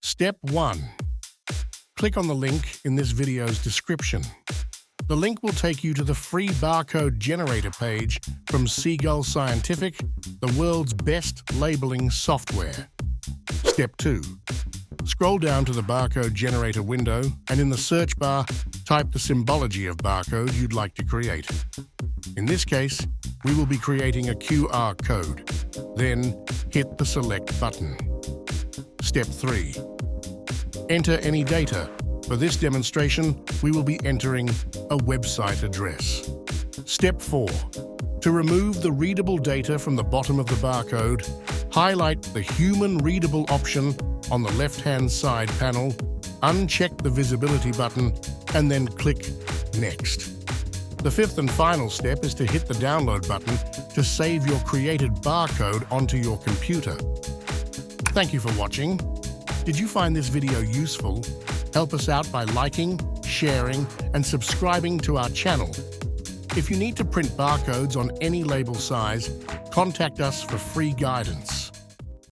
Step 1. Click on the link in this video's description. The link will take you to the free barcode generator page from Seagull Scientific, the world's best labeling software. Step 2. Scroll down to the barcode generator window and in the search bar, type the symbology of barcode you'd like to create. In this case, we will be creating a QR code. Then, hit the Select button. Step 3. Enter any data. For this demonstration, we will be entering a website address. Step 4. To remove the readable data from the bottom of the barcode, highlight the Human Readable option on the left-hand side panel, uncheck the visibility button, and then click Next. The fifth and final step is to hit the download button to save your created barcode onto your computer. Thank you for watching. Did you find this video useful? Help us out by liking, sharing, and subscribing to our channel. If you need to print barcodes on any label size, contact us for free guidance.